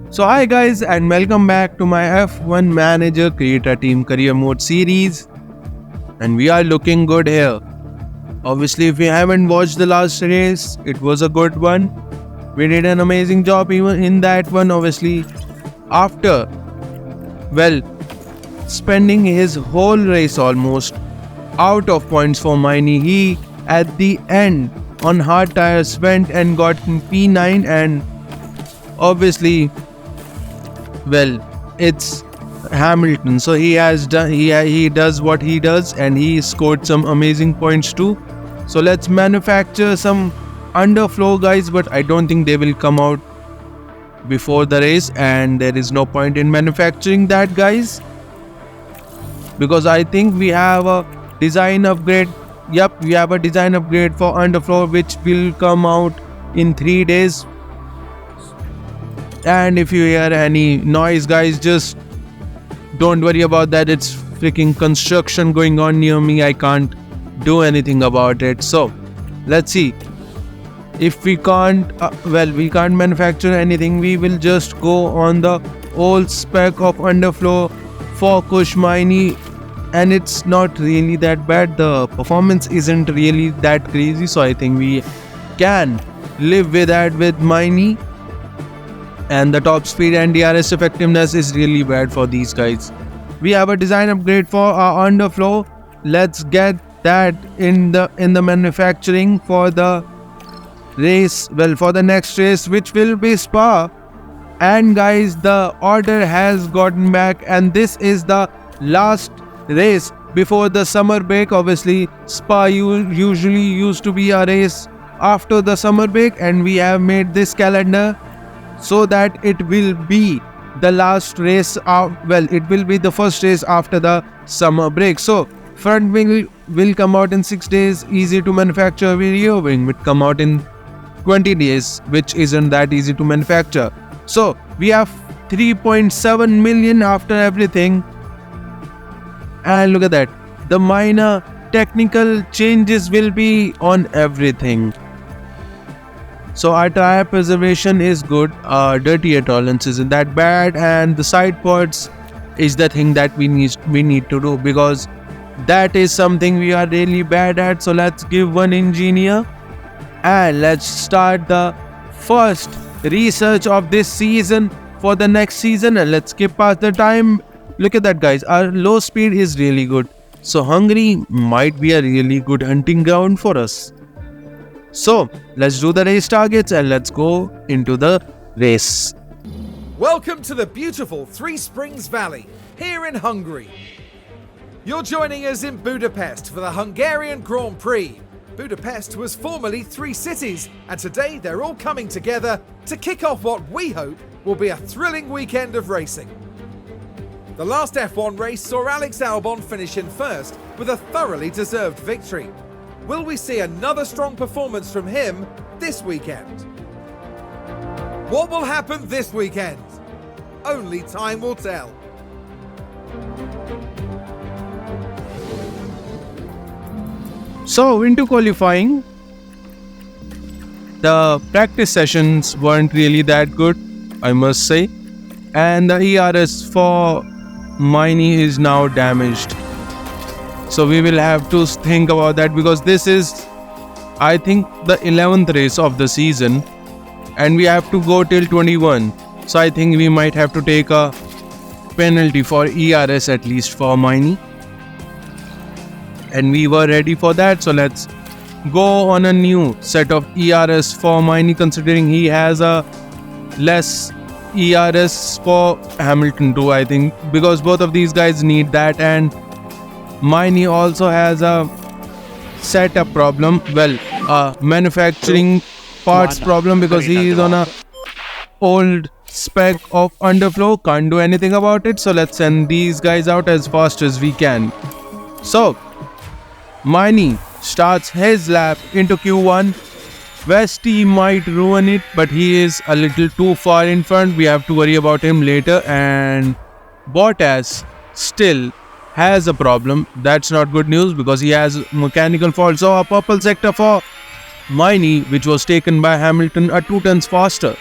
So hi guys and welcome back to my F1 Manager Creator Team Career Mode series, and we are looking good here. Obviously, if you haven't watched the last race, it was a good one. We did an amazing job even in that one. Obviously, after spending his whole race almost out of points for Miney, he at the end on hard tires went and got P9, and obviously it's Hamilton, so he has done he does what he does, and he scored some amazing points too. So let's manufacture some underflow guys, but I don't think they will come out before the race, and there is no point in manufacturing that guys, because I think we have a design upgrade. Yep, we have a design upgrade for underflow which will come out in 3 days. And if you hear any noise guys, just don't worry about that. It's freaking construction going on near me. I can't do anything about it. So let's see. If we can't we can't manufacture anything, we will just go on the old spec of underflow for Kush Mini, and it's not really that bad. The performance isn't really that crazy, so I think we can live with that with Mini. And the top speed and DRS effectiveness is really bad for these guys. We have a design upgrade for our underflow. Let's get that in the manufacturing for the race, for the next race, which will be Spa. And guys, the order has gotten back, and this is the last race before the summer break. Obviously, Spa usually used to be a race after the summer break, and we have made this calendar so that it will be the last race it will be the first race after the summer break. So front wing will come out in 6 days, easy to manufacture. Rear wing will come out in 20 days, which isn't that easy to manufacture. So we have 3.7 million after everything, and look at that, the minor technical changes will be on everything. So our tire preservation is good, our dirty air tolerance isn't that bad, and the side pods is the thing that we need to do, because that is something we are really bad at. So let's give one engineer and let's start the first research of this season for the next season, and let's skip past the time. Look at that guys, our low speed is really good, so Hungary might be a really good hunting ground for us. So let's do the race targets and let's go into the race. Welcome to the beautiful Three Springs Valley, here in Hungary. You're joining us in Budapest for the Hungarian Grand Prix. Budapest was formerly 3 cities, and today they're all coming together to kick off what we hope will be a thrilling weekend of racing. The last F1 race saw Alex Albon finish in first with a thoroughly deserved victory. Will we see another strong performance from him this weekend? What will happen this weekend? Only time will tell. So into qualifying, the practice sessions weren't really that good, I must say, and the ERS for Mini is now damaged. So we will have to think about that, because this is, I think, the 11th race of the season, and we have to go till 21. So I think we might have to take a penalty for ERS at least for Mini, and we were ready for that. So let's go on a new set of ERS for Mini, considering he has a less ERS for Hamilton too, I think, because both of these guys need that. And Mini also has a setup problem, manufacturing parts problem, because he is on a old spec of underflow, can't do anything about it. So let's send these guys out as fast as we can. So Mini starts his lap into Q1. Westy might ruin it, but he is a little too far in front. We have to worry about him later. And Bottas still has a problem. That's not good news, because he has mechanical fault. So a purple sector for Mini, which was taken by Hamilton, 2 turns faster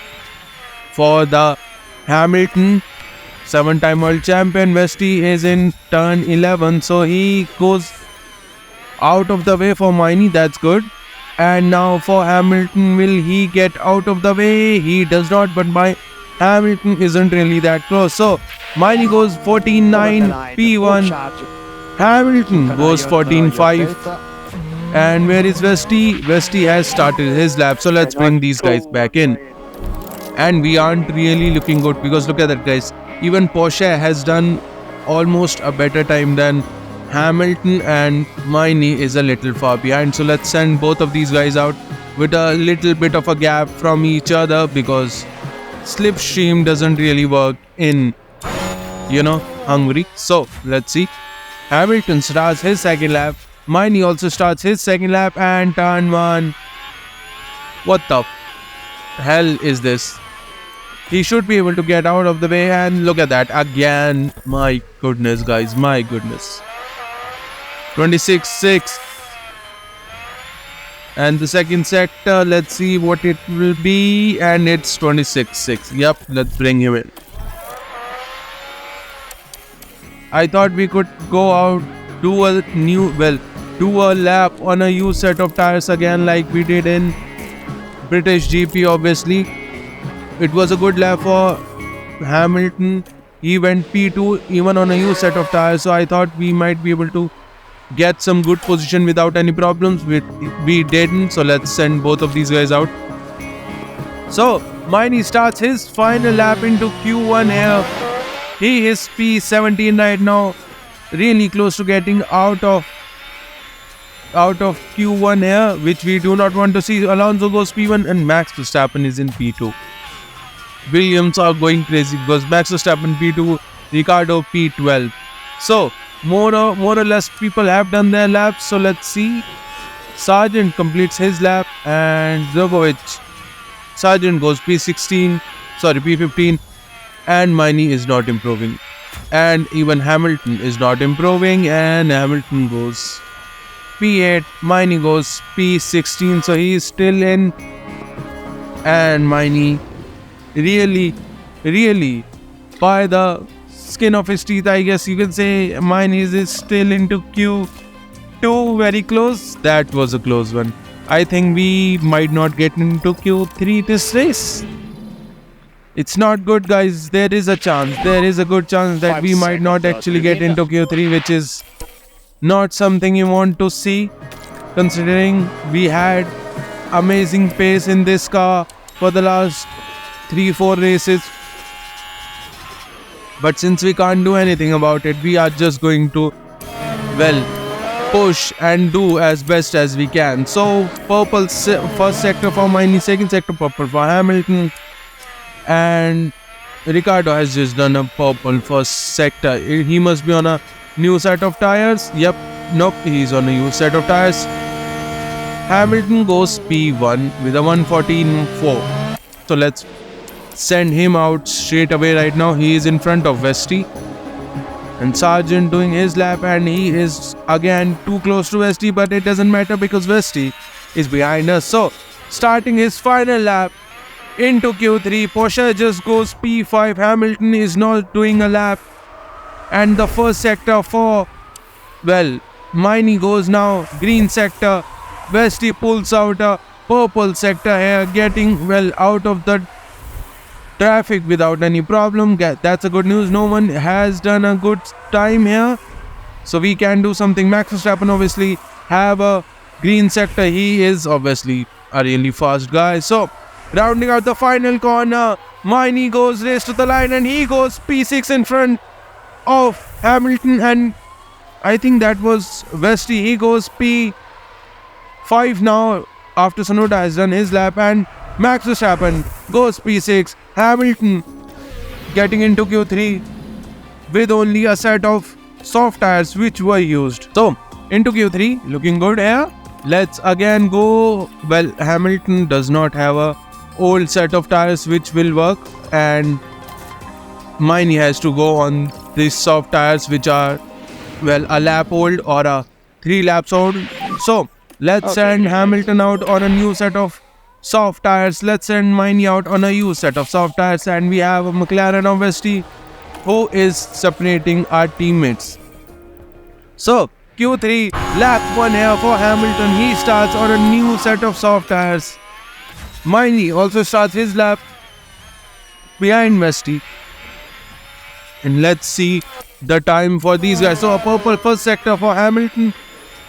for the Hamilton, 7-time world champion. Westy is in turn 11, so he goes out of the way for Miney. That's good. And now for Hamilton, will he get out of the way? He does not, but Hamilton isn't really that close. So Miney goes 14-9, P1. Hamilton goes 14-5. And where is Westy? Westy has started his lap, so let's bring these guys back in. And we aren't really looking good because look at that, guys. Even Porsche has done almost a better time than Hamilton, and Miney is a little far behind. So let's send both of these guys out with a little bit of a gap from each other because slipstream doesn't really work in, Hungary. So let's see. Hamilton starts his second lap. Miney also starts his second lap and turn 1. What the hell is this? He should be able to get out of the way, and look at that again. My goodness, guys, my goodness. 26-6. And the second sector, let's see what it will be, and it's 26-6. Yep, let's bring him in. I thought we could go out, do a lap on a used set of tires again like we did in British GP, obviously. It was a good lap for Hamilton. He went P2 even on a used set of tires, so I thought we might be able to get some good position without any problems. We didn't, so let's send both of these guys out. So Miney starts his final lap into Q1 here. He is P17 right now, really close to getting out of Q1 here, which we do not want to see. Alonso goes P1 and Max Verstappen is in P2. Williams are going crazy because Max Verstappen P2, Ricciardo P12. So more or less people have done their laps. So let's see. Sargent completes his lap and Sargent goes P15, and Miney is not improving. And even Hamilton is not improving, and Hamilton goes P8, Miney goes P16, so he is still in. And Miney really by the skin of his teeth, I guess you can say, Miney is still into Q2, very close. That was a close one. I think we might not get into Q3 this race. It's not good, guys. There is a good chance that we might not actually get into Q3, which is not something you want to see, considering we had amazing pace in this car for the last 3-4 races. But since we can't do anything about it, we are just going to push and do as best as we can. So purple first sector for Miney, second sector purple for Hamilton, and Ricciardo has just done a purple first sector. He must be on a new set of tires. Nope, he's on a new set of tires. Hamilton goes P1 with a 114.4. So let's send him out straight away right now. He is in front of Westy. And Sargent doing his lap, and he is again too close to Westy, but it doesn't matter because Westy is behind us. So starting his final lap into Q3, Porsche just goes P5. Hamilton is not doing a lap. And the first sector for, Miney goes now green sector. Westy pulls out a purple sector here, getting out of the traffic without any problem. That's a good news. No one has done a good time here, so we can do something. Max Verstappen obviously have a green sector. He is obviously a really fast guy. So rounding out the final corner, Miney goes race to the line, and he goes P6 in front of Hamilton, and I think that was Westy. He goes P5 now after Sonoda has done his lap, and Max Verstappen goes P6. Hamilton getting into Q3 with only a set of soft tires which were used. So into Q3, looking good here. Let's again go. Hamilton does not have a old set of tires which will work, and Miney has to go on these soft tires which are a lap old or a 3 laps old. So let's send Hamilton out on a new set of soft tires. Let's send Miney out on a used set of soft tires, and we have a McLaren of Westy who is separating our teammates. So Q3 lap 1 here for Hamilton. He starts on a new set of soft tires. Miney also starts his lap behind Westy. And let's see the time for these guys. So a purple first sector for Hamilton,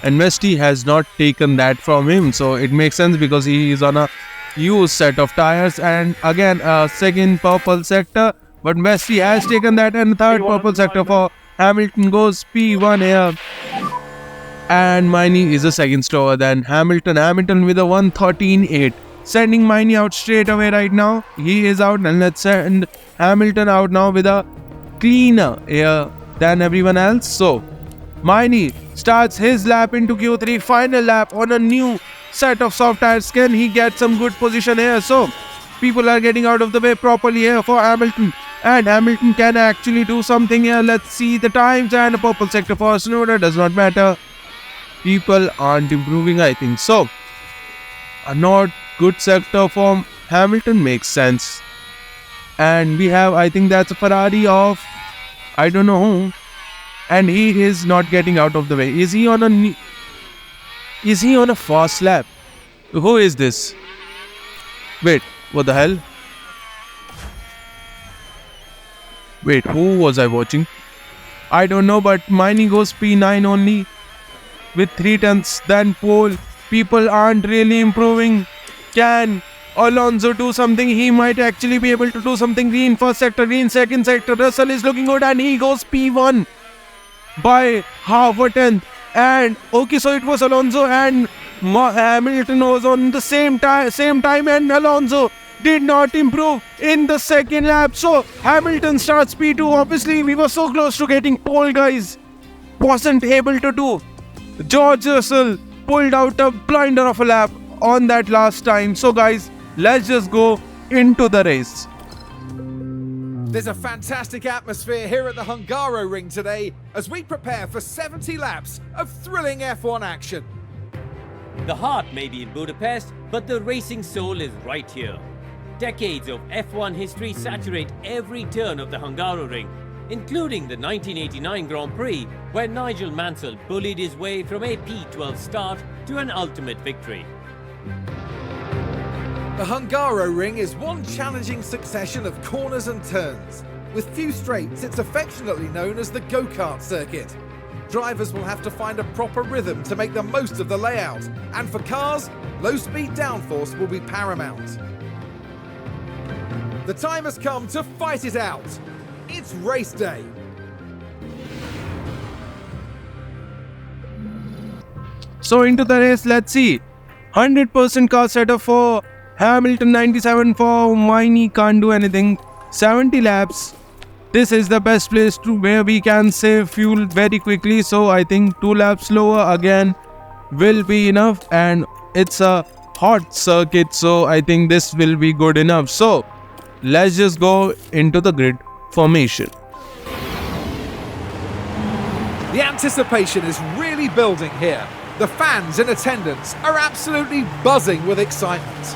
and Westy has not taken that from him. So it makes sense because he is on a used set of tires. And again a second purple sector, but Westy has taken that, and third purple sector for Hamilton goes P1 here. And Miney is a second slower than Hamilton. Hamilton with a 1:13.8. Sending Miney out straight away right now. He is out, and let's send Hamilton out now with a cleaner air than everyone else. So Miney starts his lap into Q3, final lap on a new set of soft tires. Can he get some good position here? So people are getting out of the way properly here for Hamilton, and Hamilton can actually do something here. Let's see the times, and a purple sector for Snowder. Does not matter. People aren't improving, I think. So a not good sector for Hamilton makes sense. And we have, I think that's a Ferrari of I don't know who, and he is not getting out of the way. Is he on a fast lap? Who is this? Wait, what the hell? Wait, who was I watching? I don't know, but Miney goes P9 only with 3 tenths than pole. People aren't really improving. Can Alonso do something? He might actually be able to do something. Green first sector, green second sector. Russell is looking good, and he goes P1 by half a tenth. And okay, so it was Alonso and Hamilton was on the same time, and Alonso did not improve in the second lap. So Hamilton starts P2. Obviously, we were so close to getting pole, guys. Wasn't able to do. George Russell pulled out a blinder of a lap on that last time. So guys, let's just go into the race. There's a fantastic atmosphere here at the Hungaroring today as we prepare for 70 laps of thrilling F1 action. The heart may be in Budapest, but the racing soul is right here. Decades of F1 history saturate every turn of the Hungaroring, including the 1989 Grand Prix, where Nigel Mansell bullied his way from a P12 start to an ultimate victory. The Hungaroring is one challenging succession of corners and turns. With few straights, it's affectionately known as the go-kart circuit. Drivers will have to find a proper rhythm to make the most of the layout, and for cars, low-speed downforce will be paramount. The time has come to fight it out. It's race day. So into the race, let's see. 100% car setup for Hamilton, 97 for Miney, can't do anything. 70 laps. This is the best place to where we can save fuel very quickly. So I think 2 laps slower again will be enough, and it's a hot circuit, so I think this will be good enough. So let's just go into the grid formation. The anticipation is really building here. The fans in attendance are absolutely buzzing with excitement.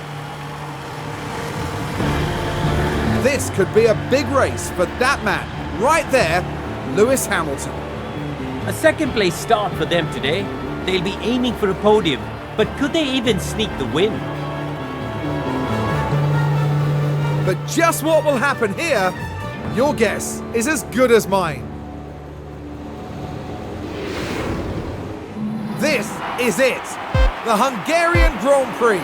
This could be a big race for that man right there, Lewis Hamilton. A second place start for them today. They'll be aiming for a podium, but could they even sneak the win? But just what will happen here, your guess is as good as mine. This is it, the Hungarian Grand Prix.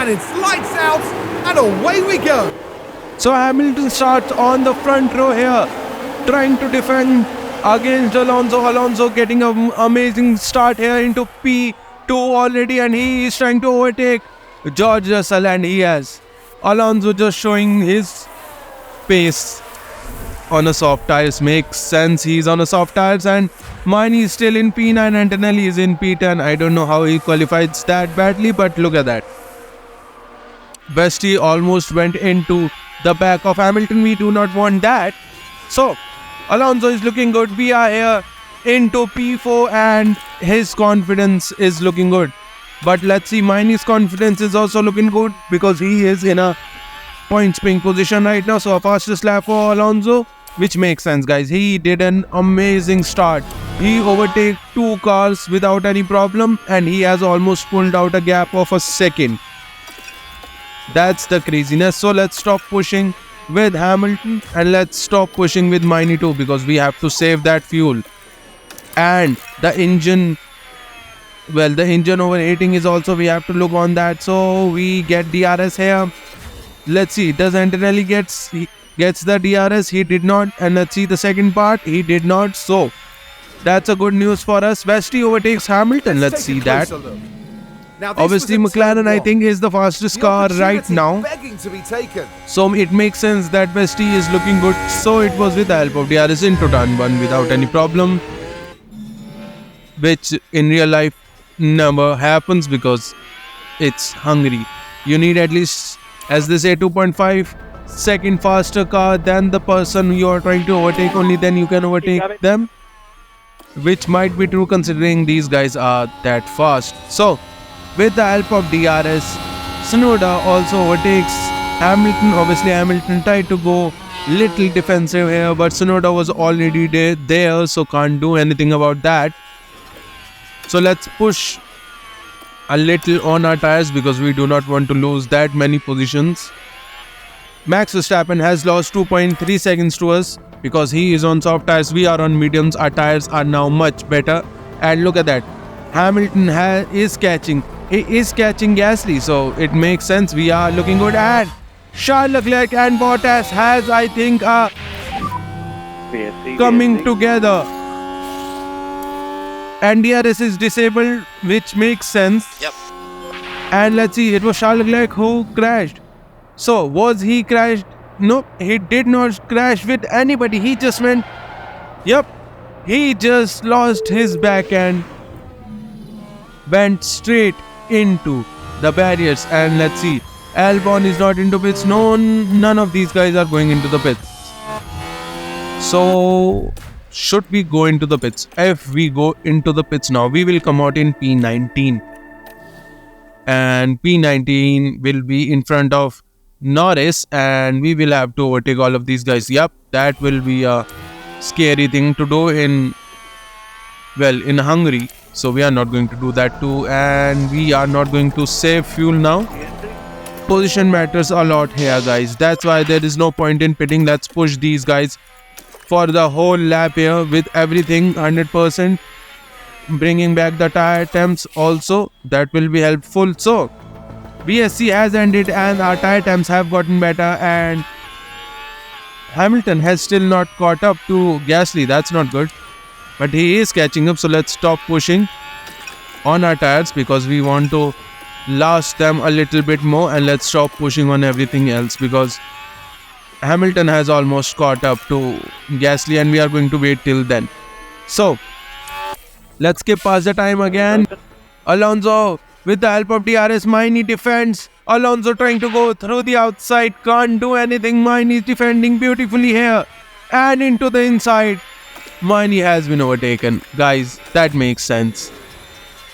And it's lights out, and away we go. So Hamilton starts on the front row here, trying to defend against Alonso. Alonso getting an amazing start here into P2 already, and he is trying to overtake George Russell, and he has. Alonso just showing his pace on a soft tires. Makes sense, he's on a soft tires, and Miney is still in P9 and Antonelli is in P10. I don't know how he qualifies that badly, but look at that. Westy almost went into the back of Hamilton. We do not want that. So Alonso is looking good. We are here into P4, and his confidence is looking good. But let's see, Miney's confidence is also looking good because he is in a point spring position right now. So a fastest lap for Alonso, which makes sense, guys. He did an amazing start. He overtake 2 cars without any problem, and he has almost pulled out a gap of a second. That's the craziness. So let's stop pushing with Hamilton and let's stop pushing with Miney too, because we have to save that fuel. And the engine, well, the engine overheating is also, we have to look on that. So we get DRS here. Let's see, does Antonelli gets the DRS? He did not. And let's see the second part, he did not. So that's a good news for us. Vesti overtakes Hamilton. Let's see that. Obviously McLaren, I think, is the fastest car right now. So it makes sense that Vesti is looking good. So it was with the help of DRS into turn 1 without any problem, which in real life never happens because it's Hungary. You need at least, as they say, 2.5 second faster car than the person you are trying to overtake. Only then you can overtake them, which might be true considering these guys are that fast. So with the help of DRS, Tsunoda also overtakes Hamilton. Obviously Hamilton tried to go little defensive here, but Tsunoda was already there, so can't do anything about that. So let's push a little on our tires because we do not want to lose that many positions. Max Verstappen has lost 2.3 seconds to us because he is on soft tires. We are on mediums. Our tires are now much better. And look at that. Hamilton is catching. He is catching Gasly. So it makes sense. We are looking good. And Charles Leclerc and Bottas has, I think, coming together. And DRS is disabled, which makes sense. Yep. And let's see, it was Charles Leclerc who crashed. So, was he crashed? No, he did not crash with anybody. He just went, yep, he just lost his back and went straight into the barriers. And let's see, Albon is not into pits. No, none of these guys are going into the pits. So should we go into the pits? If we go into the pits now, we will come out in P19. And P19 will be in front of Norris, and we will have to overtake all of these guys. Yep, that will be a scary thing to do in Hungary. So we are not going to do that too, and we are not going to save fuel now. Position matters a lot here, guys. That's why there is no point in pitting. Let's push these guys for the whole lap here with everything 100%. Bringing back the tire temps also, that will be helpful. So BSC has ended and our tire temps have gotten better, and Hamilton has still not caught up to Gasly. That's not good, but he is catching up. So let's stop pushing on our tires because we want to last them a little bit more, and let's stop pushing on everything else because Hamilton has almost caught up to Gasly and we are going to wait till then. So let's skip past the time again. Alonso with the help of DRS. Miney defends. Alonso trying to go through the outside. Can't do anything. Miney is defending beautifully here. And into the inside. Miney has been overtaken. Guys, that makes sense.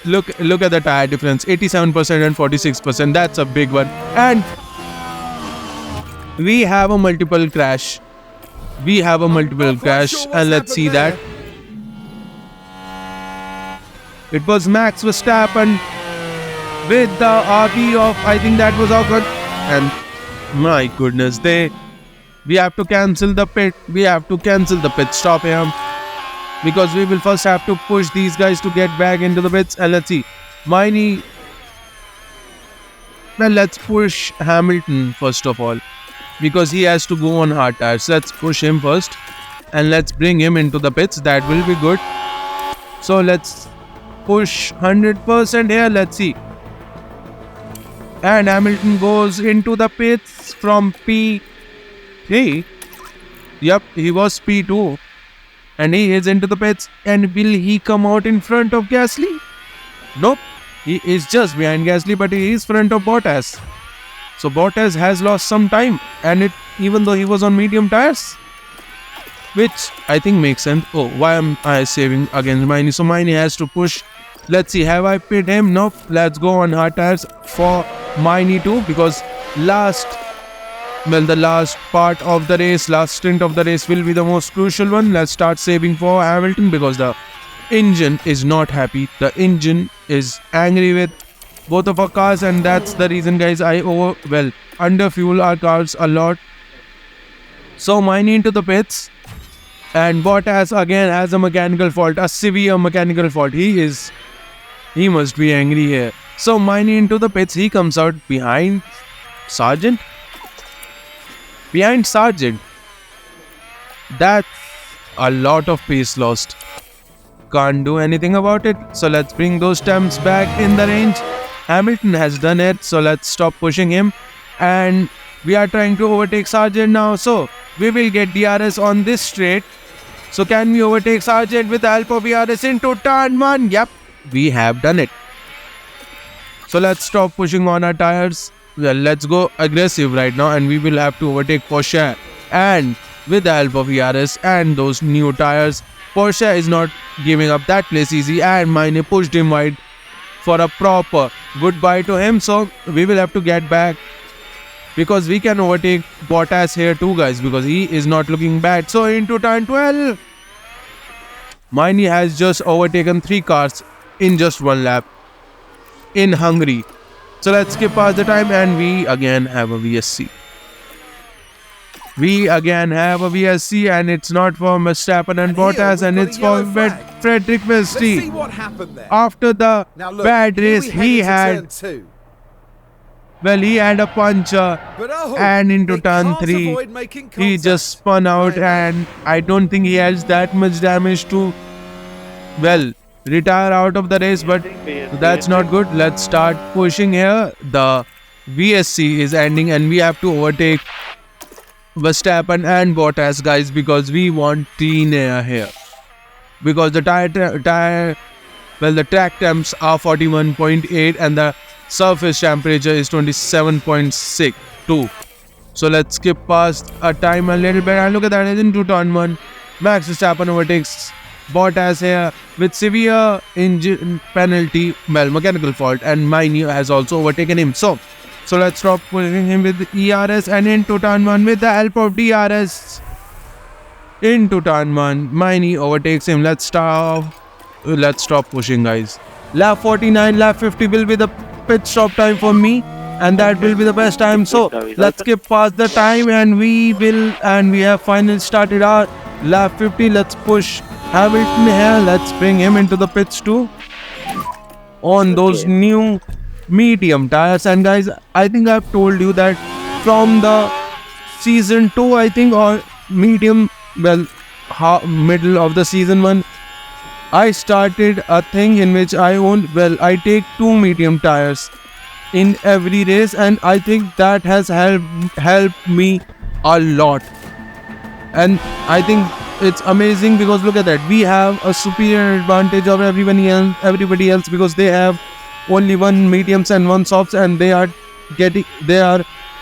Look at the tire difference. 87% and 46%. That's a big one. And we have a multiple crash. And let's see that. It was Max Verstappen with the RB of, I think that was Ocon. And my goodness, we have to cancel the pit. We have to cancel the pit stop here because we will first have to push these guys to get back into the pits. And let's see, Miney. Well, let's push Hamilton first of all because he has to go on hard tires. Let's push him first and let's bring him into the pits. That will be good. So let's push 100% here. Let's see. And Hamilton goes into the pits from P3. Yep, he was P2. And he is into the pits. And will he come out in front of Gasly? Nope. He is just behind Gasly, but he is front of Bottas. So Bottas has lost some time. And even though he was on medium tires, which I think makes sense. Oh, why am I saving against Miney? So Miney has to push Let's see, have I pit him? Nope. Let's go on hard tires for Miney too, because the last part of the race, last stint of the race will be the most crucial one. Let's start saving for Hamilton because the engine is not happy. The engine is angry with both of our cars, and that's the reason, guys, I underfuel our cars a lot. So Miney into the pits, and Bottas again has a mechanical fault, a severe mechanical fault. He must be angry here. So Miney into the pits, he comes out behind Sargent. That's a lot of pace lost. Can't do anything about it. So let's bring those temps back in the range. Hamilton has done it, so let's stop pushing him. And we are trying to overtake Sargent now. So we will get DRS on this straight. So can we overtake Sargent with the help of DRS into turn 1? Yep, we have done it. So let's stop pushing on our tires. Well, let's go aggressive right now, and we will have to overtake Porsche. And with the help of ERS and those new tires, Porsche is not giving up that place easy, and Mine pushed him wide for a proper goodbye to him. So we will have to get back, because we can overtake Bottas here too, guys, because he is not looking bad. So into turn 12, Mine has just overtaken 3 cars in just 1 lap in Hungary. So let's skip past the time, and we again have a VSC. And it's not for Verstappen and Bottas, and it's for Frederick Vesti. After the bad race he had, he had a puncture, and into turn 3 he just spun out, and I don't think he has that much damage to, retire out of the race, but that's not good. Let's start pushing here. The VSC is ending, and we have to overtake Verstappen and Bottas, guys, because we want clean air here. Because the the track temps are 41.8 and the surface temperature is 27.62. So let's skip past a time a little bit, and look at that, it's into turn 1. Max Verstappen overtakes Bottas here with severe engine penalty, mechanical fault, and Mine has also overtaken him. So let's stop pushing him with ERS, and into turn 1 with the help of DRS. Into turn 1, Mine overtakes him. Let's stop pushing, guys. Lap 49, lap 50 will be the pit stop time for me, and that will be the best time. So let's skip past the time, and we have finally started our lap 50. Let's push Hamilton here. Let's bring him into the pits too on those new medium tires. And guys, I think I've told you that from the season 2, I think, or medium, middle of the season 1, I started a thing in which I take 2 medium tires in every race, and I think that has helped me a lot. And I think it's amazing, because look at that, we have a superior advantage of everybody else, because they have only 1 mediums and 1 softs, and they are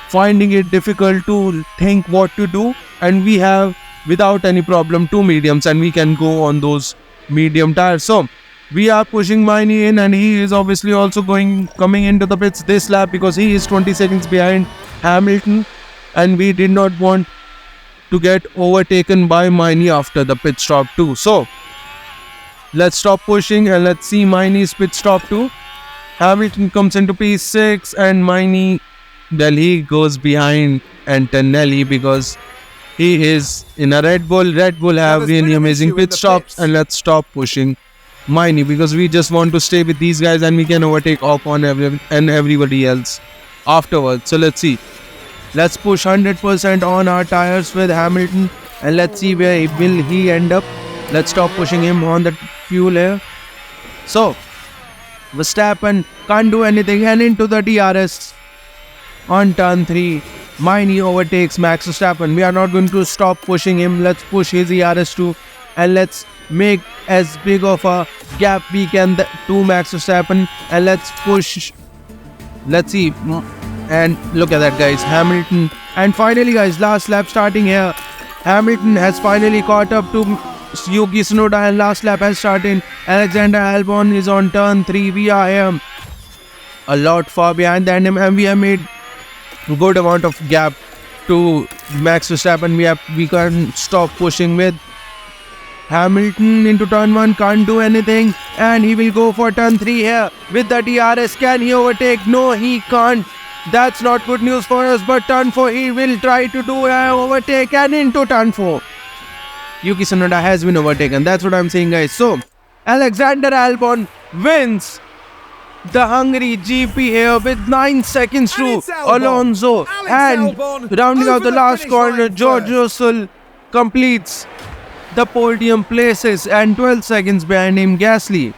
finding it difficult to think what to do, and we have without any problem 2 mediums, and we can go on those medium tires. So we are pushing Mine in, and he is obviously also coming into the pits this lap, because he is 20 seconds behind Hamilton, and we did not want to get overtaken by Mine after the pit stop too. So let's stop pushing, and let's see Mine's pit stop too. Hamilton comes into P6, and Mine, he goes behind Antonelli, because he is in a Red Bull. Red Bull have really amazing pit stops, and let's stop pushing Mine, because we just want to stay with these guys, and we can overtake Ocon and everybody else afterwards. So let's see. Let's push 100% on our tires with Hamilton, and let's see where will he end up. Let's stop pushing him on the fuel here. So Verstappen can't do anything, and into the DRS on turn 3. Mine overtakes Max Verstappen. We are not going to stop pushing him. Let's push his ERS too, and let's make as big of a gap we can to Max Verstappen, and let's push. Let's see. And look at that, guys, Hamilton. And finally, guys, last lap starting here. Hamilton has finally caught up to Yuki Tsunoda and last lap has started. Alexander Albon is on turn 3. We are here a lot far behind them, and we have made good amount of gap to Max Verstappen. We can't stop pushing with Hamilton into turn 1, can't do anything, and he will go for turn 3 here with the DRS. Can he overtake? No, he can't. That's not good news for us, but turn 4 he will try to do an overtake, and into turn 4 Yuki Tsunoda has been overtaken. That's what I'm saying, guys. So Alexander Albon wins the Hungary GP here with 9 seconds to Alonso, and rounding out the last corner, George Russell completes the podium places, and 12 seconds behind him Gasly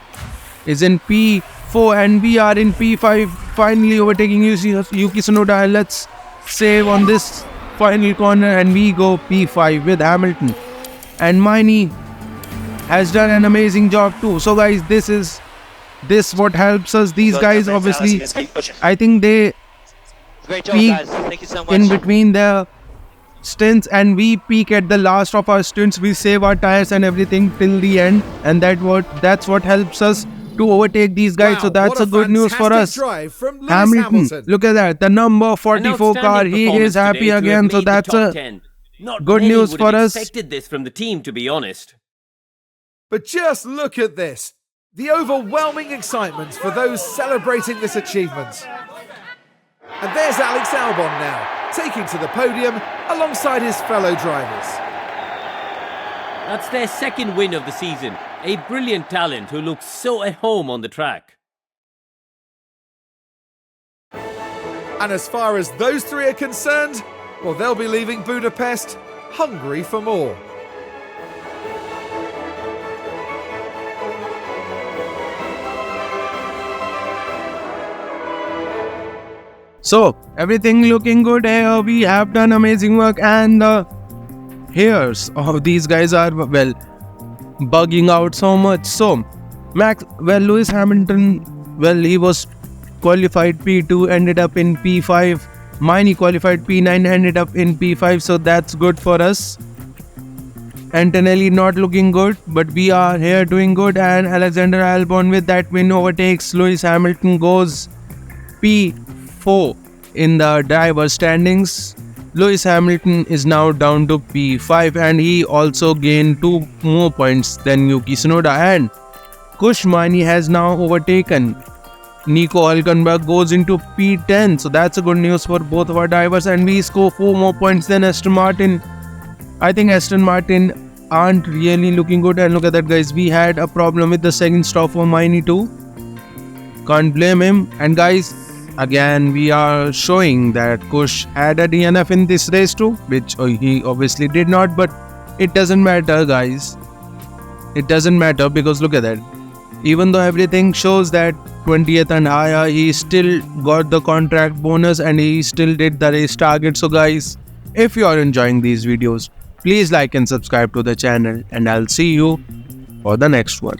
is in P4 and we are in P5, finally overtaking Yuki Tsunoda. Let's save on this final corner and we go P5 with Hamilton, and Miney has done an amazing job too. So guys, this what helps us. These guys obviously, I think they peak in between their stints and we peak at the last of our stints. We save our tires and everything till the end, and that's what helps us to overtake these guys. Wow, so that's a good news for us. Hamilton, look at that, the number 44 car, he is happy again, so that's a good news for us. Expected this from the team, to be honest. But just look at this. The overwhelming excitement for those celebrating this achievement. And there's Alex Albon now, taking to the podium alongside his fellow drivers. That's their second win of the season. A brilliant talent who looks so at home on the track. And as far as those three are concerned, well, they'll be leaving Budapest hungry for more. So everything looking good here. We have done amazing work, and the hairs of these guys are, well, bugging out so much. So Lewis Hamilton, well, he was qualified P2, ended up in P5. Miney qualified P9, ended up in P5, so that's good for us. Antonelli not looking good, but we are here doing good, and Alexander Albon with that win overtakes Lewis Hamilton, goes P4 in the driver standings. Lewis Hamilton is now down to P5, and he also gained 2 more points than Yuki Tsunoda, and Kush Mani has now overtaken Nico Hülkenberg, goes into P10, so that's a good news for both of our drivers, and we score 4 more points than Aston Martin. I think Aston Martin aren't really looking good, and look at that, guys, we had a problem with the second stop for Mini too. Can't blame him. And guys, again we are showing that Kush had a DNF in this race too, which he obviously did not, but it doesn't matter, guys. It doesn't matter, because look at that, even though everything shows that 20th and higher, he still got the contract bonus and he still did the race target. So guys, if you are enjoying these videos, please like and subscribe to the channel, and I'll see you for the next one.